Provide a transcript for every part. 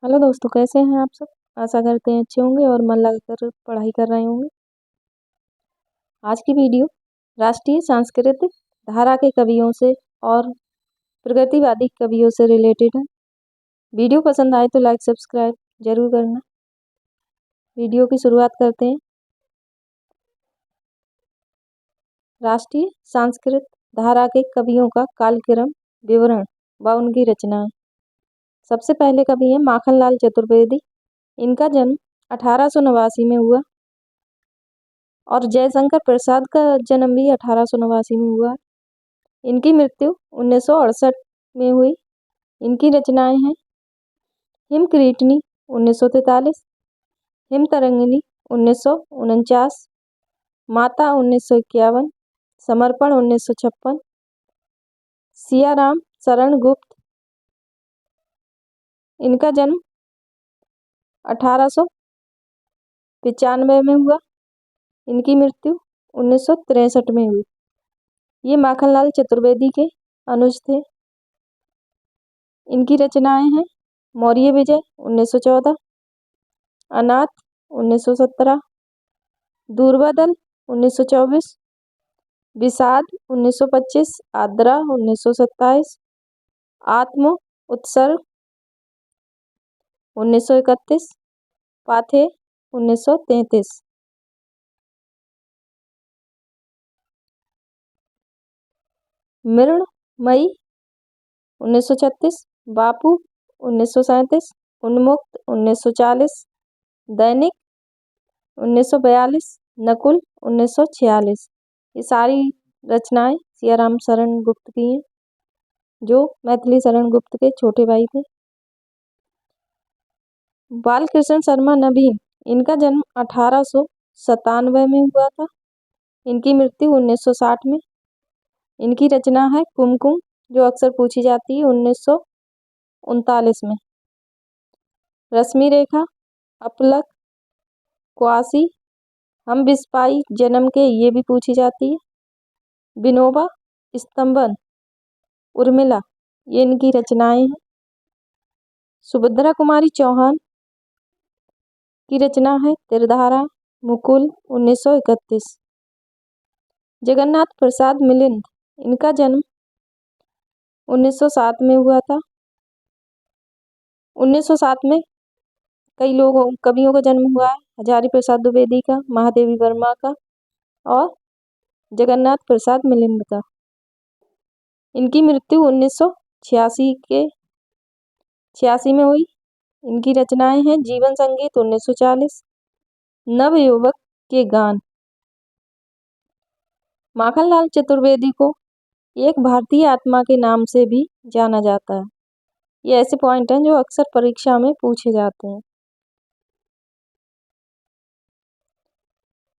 Hello दोस्तों, कैसे हैं आप सब। आशा करते हैं अच्छे होंगे और मन लगाकर पढ़ाई कर रहे होंगे। आज की वीडियो राष्ट्रीय सांस्कृतिक धारा के कवियों से और प्रगतिवादी कवियों से रिलेटेड है। वीडियो पसंद आए तो लाइक सब्सक्राइब जरूर करना। वीडियो की शुरुआत करते हैं। राष्ट्रीय सांस्कृतिक धारा के कवियों का कालक्रम विवरण व उनकी रचनाएं। सबसे पहले कवि हैं माखनलाल चतुर्वेदी। इनका जन्म 1889 में हुआ और जयशंकर प्रसाद का जन्म भी 1889 में हुआ। इनकी मृत्यु 1968 में हुई। इनकी रचनाएं हैं हिम किरीटिनी 1943, हिम तरंगिनी 1949, माता 1951, समर्पण 1956, सियाराम शरण गुप्त। इनका जन्म 1895 में हुआ। इनकी मृत्यु 1963 में हुई। ये माखनलाल चतुर्वेदी के अनुज थे। इनकी रचनाएं हैं मौर्य विजय 1914, अनाथ 1917, दूरबादल 1924, विषाद 1925, आद्रा 1927, आत्म उत्सर्ग 1931, पाथे 1933। मृण्मयी 1936, बापू 1937, उन्मुक्त 1940, दैनिक 1942, नकुल 1946। ये सारी रचनाएं सियाराम शरण गुप्त की हैं, जो मैथिली शरण गुप्त के छोटे भाई थे। बालकृष्ण शर्मा नवीन। इनका जन्म 1897 में हुआ था। इनकी मृत्यु 1960 में। इनकी रचना है कुमकुम, जो अक्सर पूछी जाती है 1939 में। रश्मि रेखा, अपलक, क्वासी, हम बिस्पाई जन्म के, ये भी पूछी जाती है। विनोबा, स्तंभन, उर्मिला, ये इनकी रचनाएं हैं। सुभद्रा कुमारी चौहान की रचना है त्रिधारा, मुकुल 1931। जगन्नाथ प्रसाद मिलिंद। इनका जन्म 1907 में हुआ था। 1907 में कई लोगों कवियों का जन्म हुआ है। हजारी प्रसाद द्विवेदी का, महादेवी वर्मा का और जगन्नाथ प्रसाद मिलिंद का। इनकी मृत्यु 1986 में हुई। इनकी रचनाएं हैं जीवन संगीत 1940, नवयुवक के गान। माखनलाल चतुर्वेदी को एक भारतीय आत्मा के नाम से भी जाना जाता है। ये ऐसे पॉइंट हैं जो अक्सर परीक्षा में पूछे जाते हैं।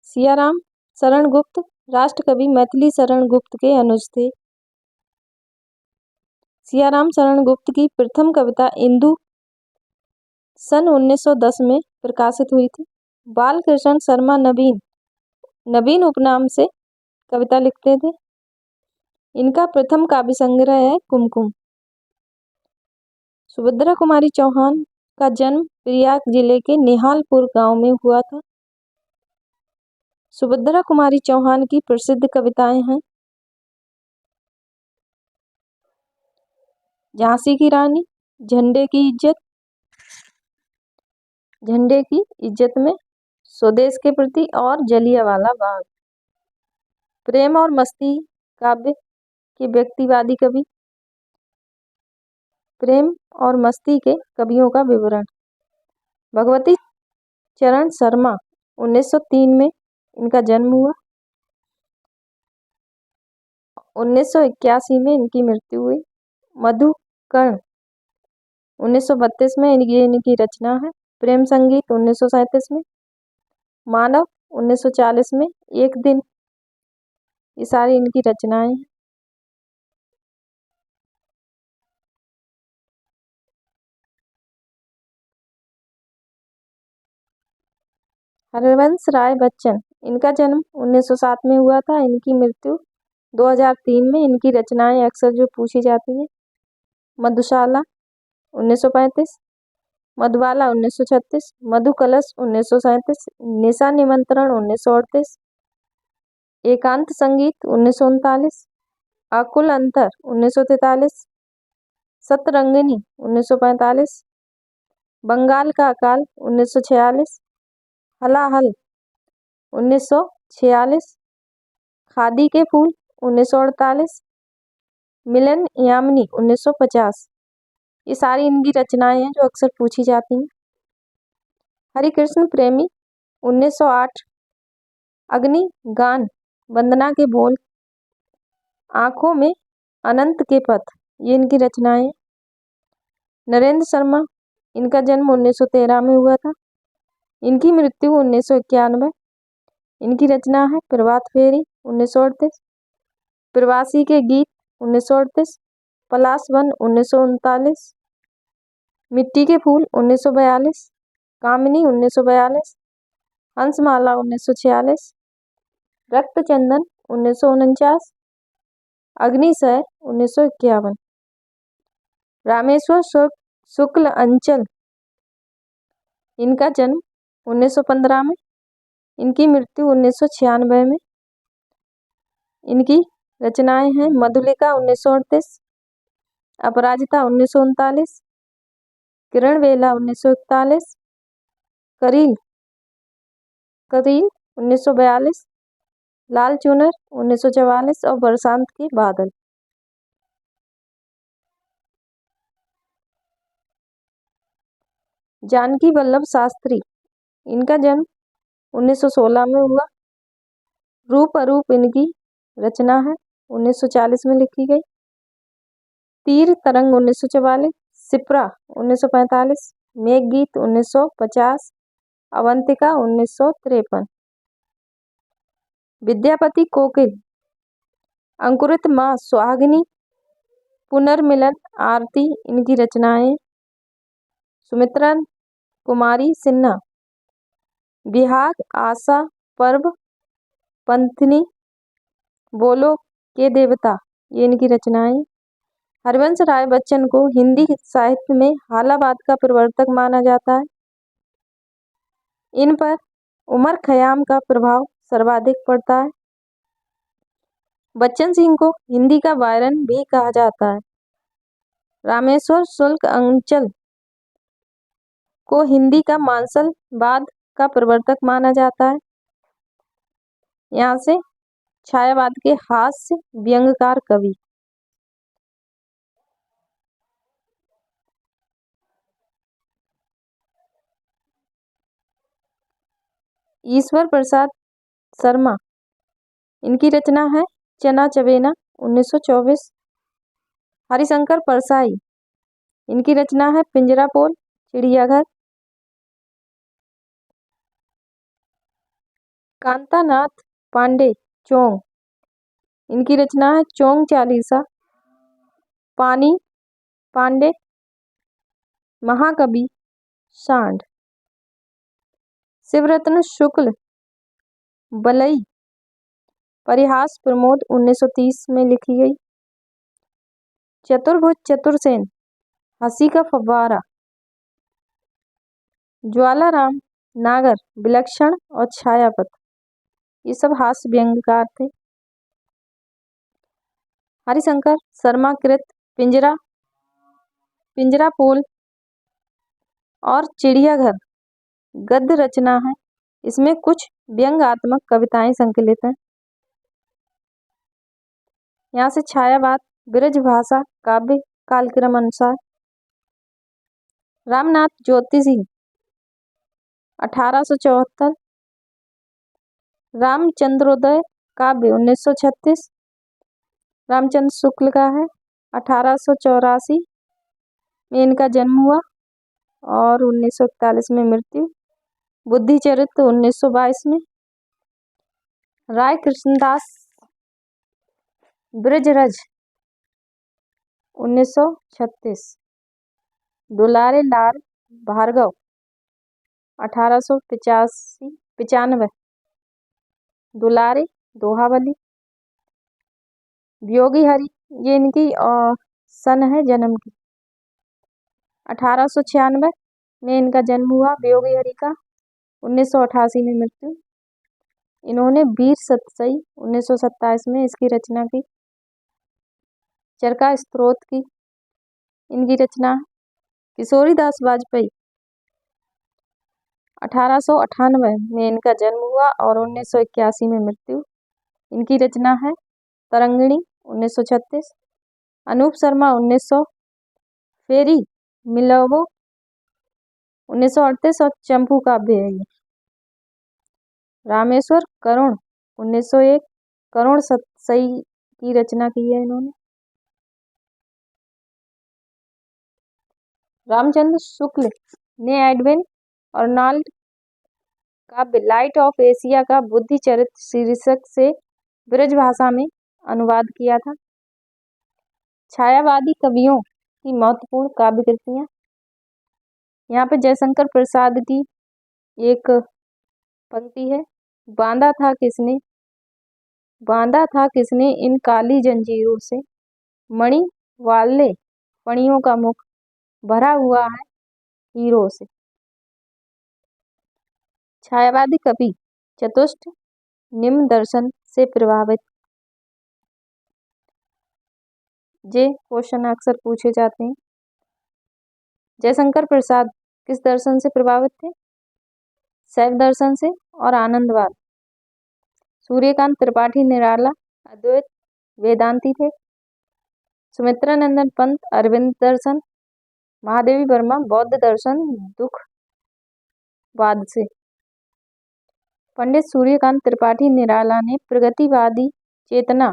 सियाराम शरण गुप्त राष्ट्रकवि मैथिली शरण गुप्त के अनुज थे। सियाराम शरण गुप्त की प्रथम कविता इंदु सन 1910 में प्रकाशित हुई थी। बालकृष्ण शर्मा नवीन उपनाम से कविता लिखते थे। इनका प्रथम काव्य संग्रह है कुमकुम। सुभद्रा कुमारी चौहान का जन्म प्रयाग जिले के निहालपुर गांव में हुआ था। सुभद्रा कुमारी चौहान की प्रसिद्ध कविताएं हैं झांसी की रानी, झंडे की इज्जत में, स्वदेश के प्रति और जलियांवाला बाग। प्रेम और मस्ती काव्य के व्यक्तिवादी कवि। प्रेम और मस्ती के कवियों का विवरण। भगवती चरण शर्मा 1903 में इनका जन्म हुआ। 1981 में इनकी मृत्यु हुई। मधुकर्ण 1932 में इनकी रचना है। प्रेम संगीत 1937 में। मानव 1940 में। एक दिन, ये सारी इनकी रचनाएं हैं। हरिवंश राय बच्चन। इनका जन्म 1907 में हुआ था। इनकी मृत्यु 2003 में। इनकी रचनाएं अक्सर जो पूछी जाती हैं। मधुशाला 1935, मधुबाला 1936, मधु कलश 1937, निशा निमंत्रण 1938, एकांत संगीत 1939, अकुल अंतर 1943, सतरंगिनी 1945, बंगाल का अकाल 1946, हलाहल 1946, खादी के फूल 1948, मिलन यामिनी 1950। ये सारी इनकी रचनाएं हैं जो अक्सर पूछी जाती हैं। हरिकृष्ण प्रेमी 1908, अग्नि गान वंदना के बोल, आंखों में अनंत के पथ, ये इनकी रचनाएं। नरेंद्र शर्मा, इनका जन्म 1913 में हुआ था, इनकी मृत्यु 1991। इनकी रचना है प्रभात फेरी 1938, प्रवासी के गीत 1938, पलाश वन 1939, मिट्टी के फूल 1942, कामिनी 1942, हंसमाला 1946, रक्त चंदन 1949, अग्निशय 1951। रामेश्वर शुक्ल अंचल, इनका जन्म 1915 में, इनकी मृत्यु 1996 में। इनकी रचनाएं हैं मधुलिका 1938, अपराजिता 1939, किरण वेला 1941, करील 1942, लाल चुनर 1944 और बरसात के बादल। जानकी वल्लभ शास्त्री, इनका जन्म 1916 में हुआ, रूप अरूप इनकी रचना है 1940 में लिखी गई। तीर तरंग 1944, सिप्रा 1945, मेघगीत 1950, अवंतिका 1953। विद्यापति कोकिल, अंकुरित माँ सुहागिनी, पुनर्मिलन आरती इनकी रचनाएं। सुमित्रा कुमारी सिन्हा, बिहाग आशा पर्व, पंथनी, बोलो के देवता, ये इनकी रचनाएं। हरिवंश राय बच्चन को हिंदी साहित्य में हालाबाद का प्रवर्तक माना जाता है। इन पर उमर खयाम का प्रभाव सर्वाधिक पड़ता है। बच्चन सिंह को हिंदी का बायरन भी कहा जाता है। रामेश्वर शुक्ल अंचल को हिंदी का मांसलवाद का प्रवर्तक माना जाता है। यहाँ से छायावाद के हास्य व्यंग्यकार कवि। ईश्वर प्रसाद शर्मा, इनकी रचना है चना चबेना 1924। हरिशंकर परसाई, इनकी रचना है पिंजरापोल चिड़ियाघर। कांतानाथ पांडे चोंग, इनकी रचना है चोंग चालीसा। पानी पांडे, महाकवि सांड। शिवरत्न शुक्ल बलई परिहास प्रमोद 1930 में लिखी गई। चतुर्भुज चतुरसेन, हंसी का फव्वारा। ज्वालाराम नागर, विलक्षण और छायापथ, ये सब हास्य व्यंग्यकार थे। हरिशंकर शर्मा कृत पिंजरा, पिंजरापोल और चिड़ियाघर गद्य रचना है। इसमें कुछ व्यंग्यात्मक कविताएं संकलित हैं। यहाँ से छायावाद ब्रज भाषा काव्य कालक्रम अनुसार। रामनाथ ज्योतिषी 1874, रामचंद्रोदय काव्य 1936, रामचंद्र शुक्ल का है। 1884 में इनका जन्म हुआ और 1941 में मृत्यु। बुद्धि चरित्र 1922 में। राय कृष्णदास ब्रजरज 1936। दुलारे लाल भार्गव 1895। दुलारे दोहावली। वियोगी हरि, ये इनकी सन है जन्म की 1896। में इनका जन्म हुआ। वियोगी हरि का 1988 में मृत्यु। इन्होंने वीर सतसई 1927 में इसकी रचना की। चरखा स्तोत्र की इनकी रचना। किशोरीदास वाजपेयी 1898 में इनका जन्म हुआ और 1981 में मृत्यु। इनकी रचना है तरंगिणी 1936। अनूप शर्मा 1900, फेरी मिलोवो 1938 और चंपू काव्य है ये। रामेश्वर करुण 1901, करुण सतसई की रचना की है इन्होंने। रामचंद्र शुक्ल ने एडविन अर्नॉल्ड काव्य लाइट ऑफ एशिया का बुद्धि चरित्र शीर्षक से ब्रज भाषा में अनुवाद किया था। छायावादी कवियों की महत्वपूर्ण काव्य कृतियां। यहाँ पे जयशंकर प्रसाद की एक पंक्ति है। बांधा था किसने इन काली जंजीरों से, मणि वाले फणियों का मुख भरा हुआ है हीरों से। छायावादी कवि चतुष्ट निम्न दर्शन से प्रभावित। ये क्वेश्चन अक्सर पूछे जाते हैं। जयशंकर प्रसाद किस दर्शन से प्रभावित थे? शैव दर्शन से और आनंदवाद। सूर्यकांत त्रिपाठी निराला अद्वैत वेदांती थे। सुमित्रा नंदन पंत अरविंद दर्शन। महादेवी वर्मा बौद्ध दर्शन दुखवाद से। पंडित सूर्यकांत त्रिपाठी निराला ने प्रगतिवादी चेतना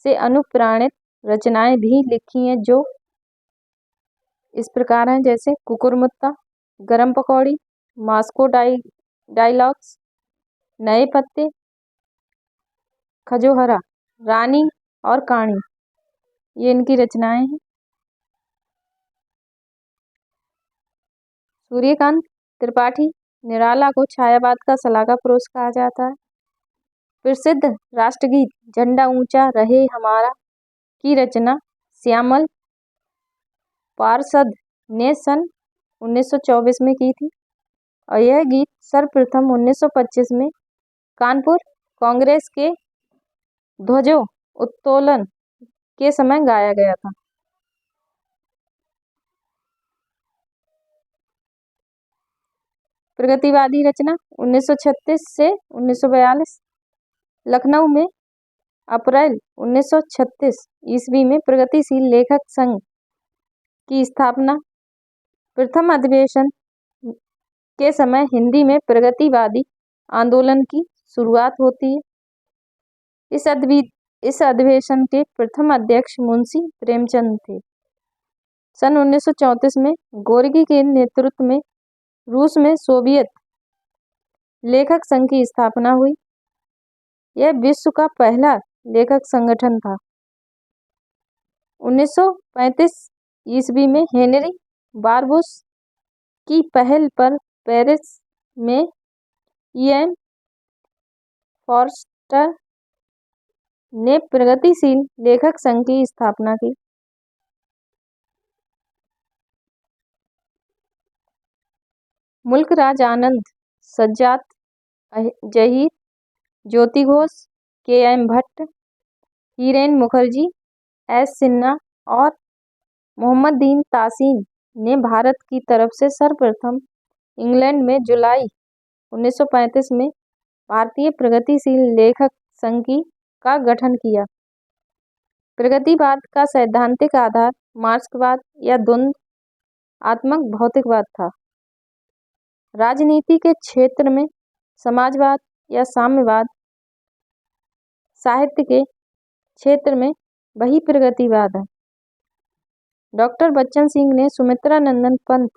से अनुप्राणित रचनाएं भी लिखी हैं जो इस प्रकार हैं, जैसे कुकुरमुत्ता, गरम पकौड़ी, मास्को डायलॉग्स, नए पत्ते, खजोहरा, रानी और कहानी। ये इनकी रचनाएं हैं। सूर्यकांत त्रिपाठी निराला को छायावाद का शलाका पुरुष कहा जाता है। प्रसिद्ध राष्ट्रगीत झंडा ऊंचा रहे हमारा की रचना श्यामल पार्षद ने सन 1924 में की थी और यह गीत सर्वप्रथम 1925 में कानपुर कांग्रेस के ध्वजों उत्तोलन के समय गाया गया था। प्रगतिवादी रचना 1936 से 1942। लखनऊ में अप्रैल 1936 ईस्वी में प्रगतिशील लेखक संघ की स्थापना। प्रथम अधिवेशन के समय हिंदी में प्रगतिवादी आंदोलन की शुरुआत होती है। इस अधिवेशन के प्रथम अध्यक्ष मुंशी प्रेमचंद थे। सन 1934 में गोर्की के नेतृत्व में रूस में सोवियत लेखक संघ की स्थापना हुई। यह विश्व का पहला लेखक संगठन था। 1935 ईस्वी में हेनरी बारबुस की पहल पर पेरिस में ई.एम. फॉर्स्टर ने प्रगतिशील लेखक संघ की स्थापना की। मुल्क राज आनंद, सज्जाद जहीर, ज्योति घोष, के.एम. भट्ट, हीरेन मुखर्जी, एस. सिन्हा और मोहम्मदीन तासीन ने भारत की तरफ से सर्वप्रथम इंग्लैंड में जुलाई 1935 में भारतीय प्रगतिशील लेखक संघ का गठन किया। प्रगतिवाद का सैद्धांतिक आधार मार्क्सवाद या द्वंद्वात्मक भौतिकवाद था। राजनीति के क्षेत्र में समाजवाद या साम्यवाद, साहित्य के क्षेत्र में वही प्रगतिवाद है। डॉक्टर बच्चन सिंह ने सुमित्रा नंदन पंत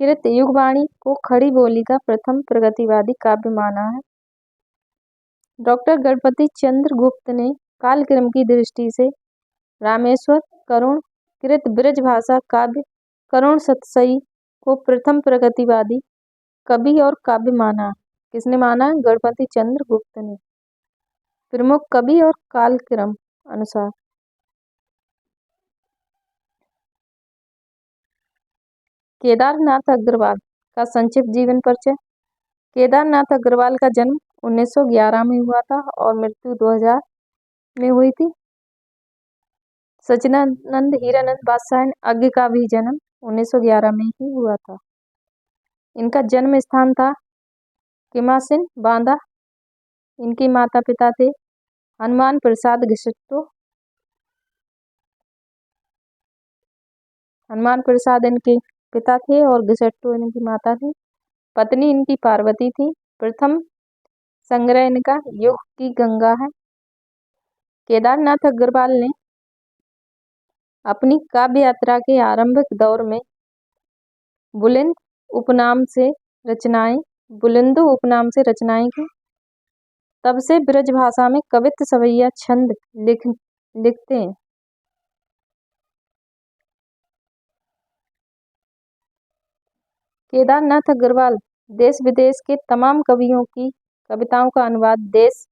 कृत युगवाणी को खड़ी बोली का प्रथम प्रगतिवादी काव्य माना है। डॉक्टर गणपति चंद्र गुप्त ने कालक्रम की दृष्टि से रामेश्वर करुण कृत ब्रज भाषा काव्य करुण सतसई को प्रथम प्रगतिवादी कवि और काव्य माना है। किसने माना है? गणपति चंद्र गुप्त ने। प्रमुख कवि और कालक्रम अनुसार केदारनाथ अग्रवाल का संक्षिप्त जीवन परिचय। केदारनाथ अग्रवाल का जन्म 1911 में हुआ था और मृत्यु 2000 में हुई थी। सच्चिदानंद हीरानंद बादशाह अग्र का भी जन्म 1911 में ही हुआ था। इनका जन्म स्थान था किमासिन बांदा। इनके माता पिता थे हनुमान प्रसाद घिसट्टो। हनुमान प्रसाद इनके पिता थे और घिसट्टो इनकी माता थी। पत्नी इनकी पार्वती थी। प्रथम संग्रह इनका युग की गंगा है। केदारनाथ अग्रवाल ने अपनी काव्य यात्रा के आरंभिक दौर में बुलंद उपनाम से रचनाएं की। तब से ब्रज भाषा में कवित्त सवैया छंद लिखते हैं। केदारनाथ अग्रवाल देश विदेश के तमाम कवियों की कविताओं का अनुवाद देश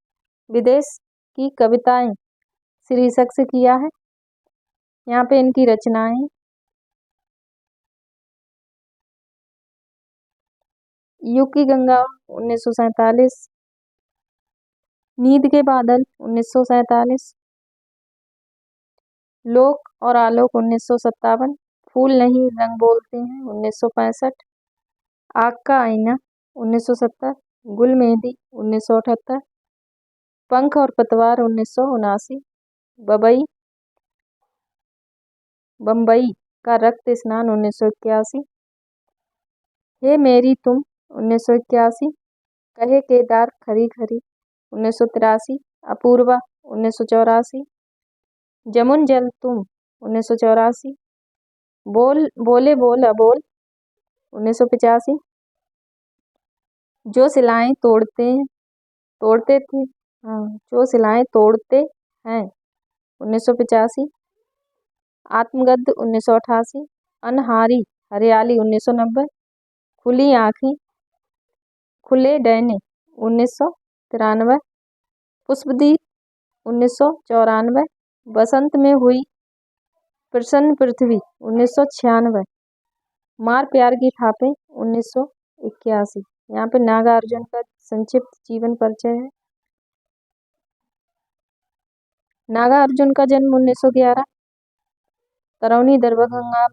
विदेश की कविताएं शीर्षक से किया है। यहाँ पे इनकी रचनाएं युग की गंगा 1947, नींद के बादल 1947, लोक और आलोक 1957, फूल नहीं रंग बोलते हैं 1965, आग का आईना 1970, गुल मेहंदी 1978, पंख और पतवार 1979, बम्बई का रक्त स्नान 1981, हे मेरी तुम 1981, कहे केदार खरी खरी 1983, अपूर्वा 1984, जमुन जल तुम 1984, बोले बोल अबोल 1985, जो सिलाएं तोड़ते थे जो सिलाएं तोड़ते हैं 1985, आत्मगद्य 1988, अनहारी हरियाली 1990, खुली आंखें खुले डैने 1993, पुष्पदीप 1994, बसंत में हुई प्रसन्न पृथ्वी 1996, मार प्यार की थापे 1981। यहाँ पे नागार्जुन का संक्षिप्त जीवन परिचय है। नागार्जुन का जन्म 1911 तरौनी दरभंगा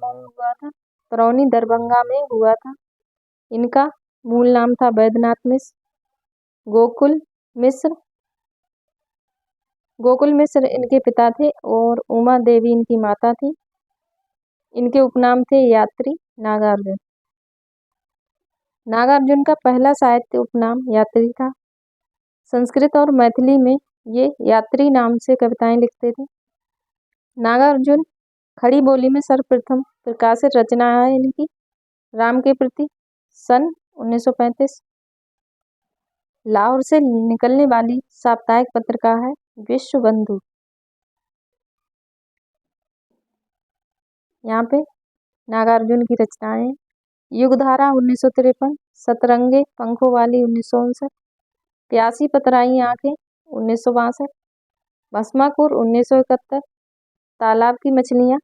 में हुआ था। इनका मूल नाम था वैद्यनाथ मिश्र। गोकुल मिश्र इनके पिता थे और उमा देवी इनकी माता थी। इनके उपनाम थे यात्री नागार्जुन। नागार्जुन का पहला साहित्य उपनाम यात्री था। संस्कृत और मैथिली में ये यात्री नाम से कविताएं लिखते थे। नागार्जुन खड़ी बोली में सर्वप्रथम प्रकाशित रचना है इनकी राम के प्रति सन 1935। लाहौर से निकलने वाली साप्ताहिक पत्रिका है विश्व बंधु। यहाँ पे नागार्जुन की रचनाएं युगधारा 1953, सतरंगे पंखों वाली 1959, प्यासी पतराई आंखें 1962, भस्माकुर 1971, तालाब की मछलियां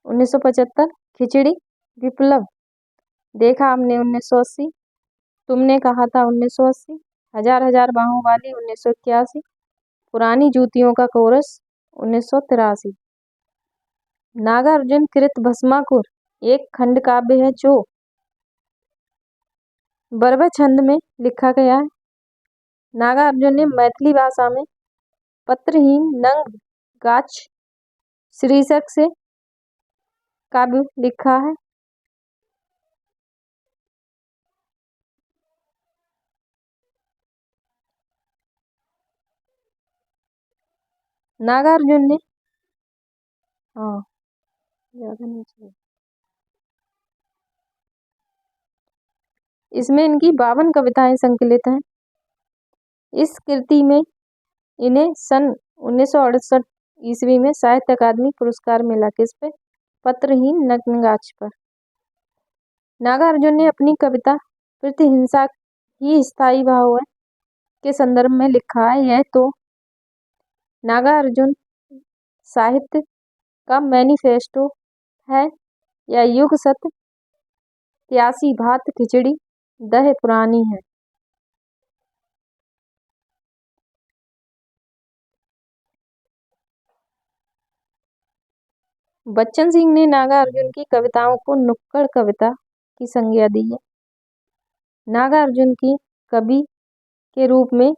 1975, खिचड़ी विप्लव देखा हमने 1980, तुमने कहा था 1980, हजार हजार बाहों वाली 1981, पुरानी जूतियों का कोरस 1983। नागार्जुन कृत भस्माकुर एक खंड काव्य है जो बरवा छंद में लिखा गया है। नागार्जुन ने मैथिली भाषा में पत्रहीन नंग गाछ शीर्षक से काव्य लिखा है। नागार्जुन ने ज्यादा नहीं चाहिए। इसमें इनकी 52 कविताएं संकलित हैं। इस कृति में इन्हें सन 1968 ईस्वी में साहित्य अकादमी पुरस्कार मिला। किस पे? पत्रहीन नग्नगाछ पर। नागार्जुन ने अपनी कविता प्रतिहिंसा ही स्थायी भाव के संदर्भ में लिखा है। यह तो नागार्जुन साहित्य का मैनिफेस्टो है या युग सत्य त्यासी भात खिचड़ी दह पुरानी है। बच्चन सिंह ने नागार्जुन की कविताओं को नुक्कड़ कविता की संज्ञा दी है। नागार्जुन की कवि के रूप में,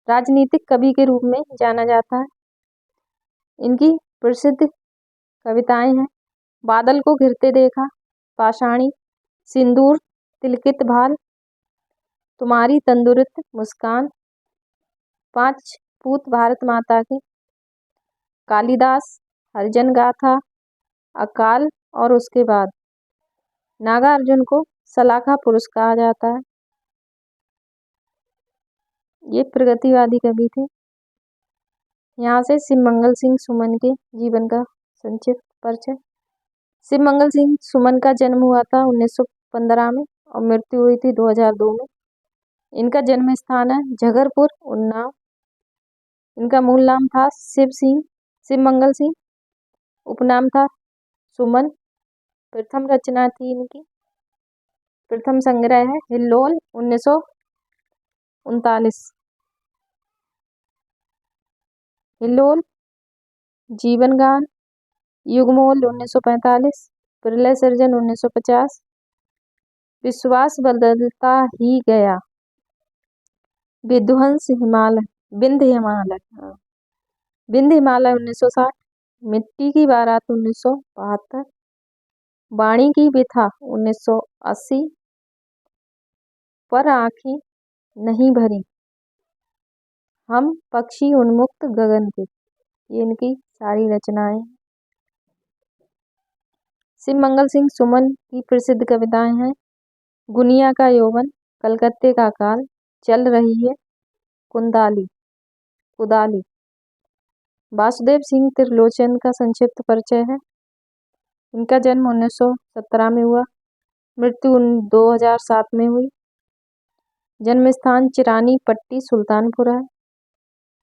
राजनीतिक कवि के रूप में जाना जाता है। इनकी प्रसिद्ध कविताएं हैं बादल को घिरते देखा, पाषाणी, सिंदूर, तिलकित भाल, तुम्हारी तंदुरुस्त मुस्कान, पांच पूत भारत माता के, कालिदास, हरिजन गाथा, अकाल और उसके बाद। नागार्जुन को सलाखा पुरुष कहा जाता है। ये प्रगतिवादी कवि थे। यहाँ से शिव मंगल सिंह सुमन के जीवन का संक्षिप्त परिचय। शिव मंगल सिंह सुमन का जन्म हुआ था 1915 में और मृत्यु हुई थी 2002 में। इनका जन्म स्थान है झगरपुर, उन्नाव। इनका मूल नाम था शिव मंगल सिंह। उपनाम था सुमन। प्रथम रचना थी इनकी, प्रथम संग्रह है हिल्लोल 1939। हिल्लोल, जीवन गान, युगमोल 1945, प्रलय सृजन 1950, विश्वास बदलता ही गया, विध्वंस हिमालय, विंध्य हिमालय, विंध्य हिमालय 1960, मिट्टी की बारात 1972, वाणी की विथा 1980, पर आँखें नहीं भरी, हम पक्षी उन्मुक्त गगन के। ये इनकी सारी रचनाएं। शिव मंगल सिंह सुमन की प्रसिद्ध कविताएं हैं गुनिया का यौवन, कलकत्ते का काल, चल रही है कुदाली। वासुदेव सिंह त्रिलोचन का संक्षिप्त परिचय है। इनका जन्म 1917 में हुआ, मृत्यु 2007 में हुई। जन्म स्थान चिरानी पट्टी सुल्तानपुर है।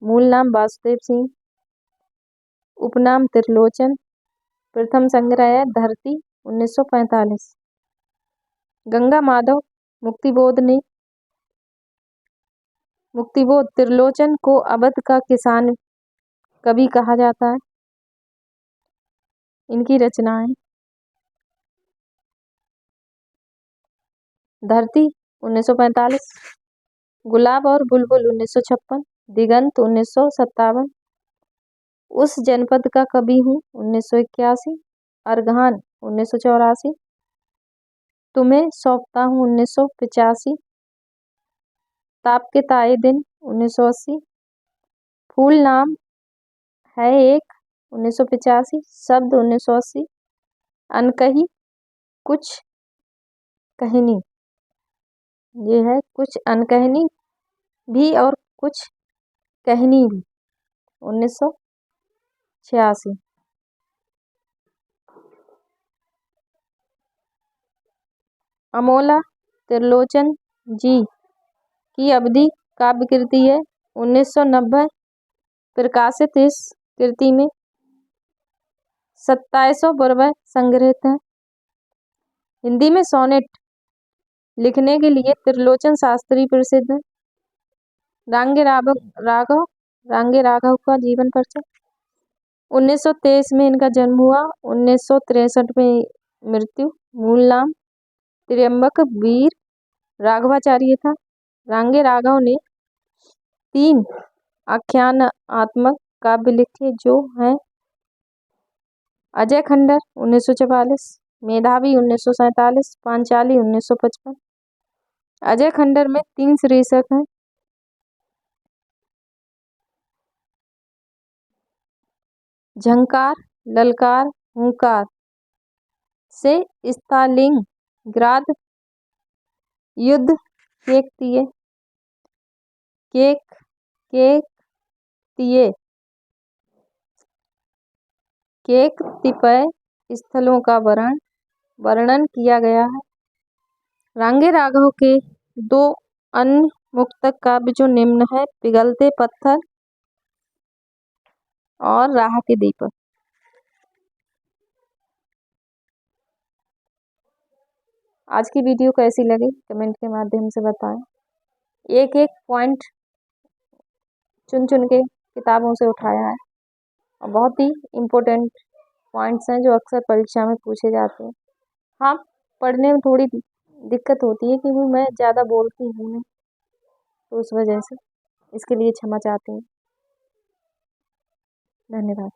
मूल नाम वासुदेव सिंह, उपनाम त्रिलोचन। प्रथम संग्रह है धरती 1945। गंगा माधव मुक्तिबोध त्रिलोचन को अवध का किसान कवि कहा जाता है। इनकी रचनाएं धरती 1945, गुलाब और बुलबुल 1956, दिगंत 1957, उस जनपद का कवि हूँ 1981, अरगहान 1984, तुम्हें सौंपता हूँ 1985, ताप के ताए दिन 1980, फूल नाम है एक 1985, शब्द 1980, अनकही कुछ कहनी, ये है कुछ अनकहनी भी और कुछ कहनी भी 1986। अमोला त्रिलोचन जी की अवधि काव्य कृति है 1990। प्रकाशित इस कृति में 2700 वर्ग संग्रहित हैं। हिंदी में सोनेट लिखने के लिए त्रिलोचन शास्त्री प्रसिद्ध है। रांगे राघव का जीवन परिचय। 1923 में इनका जन्म हुआ, 1963 में मृत्यु। मूल नाम त्र्यंबक वीर राघवाचार्य था। रांगे राघव ने 3 आख्यानात्मक काव्य लिखे जो हैं अजय खंडर 1944, मेधावी 1947, पांचाली 1955। अजय खंडर में 3 शीर्षक हैं। झंकार, ललकार, हुंकार से स्तालिंग्राद युद्ध, केकतिपय स्थलों का वर्णन किया गया है। रांगे राघव के 2 अन्य मुक्तक काव्य जो निम्न है पिघलते पत्थर और राह के दीपक। आज की वीडियो कैसी लगी कमेंट के माध्यम से बताएं। एक एक पॉइंट चुन चुन के किताबों से उठाया है और बहुत ही इम्पोर्टेंट पॉइंट्स हैं जो अक्सर परीक्षा में पूछे जाते हैं। हाँ, पढ़ने में थोड़ी दिक्कत होती है क्योंकि मैं ज़्यादा बोलती हूँ नहीं, तो उस वजह से इसके लिए क्षमा चाहती हूँ। धन्यवाद।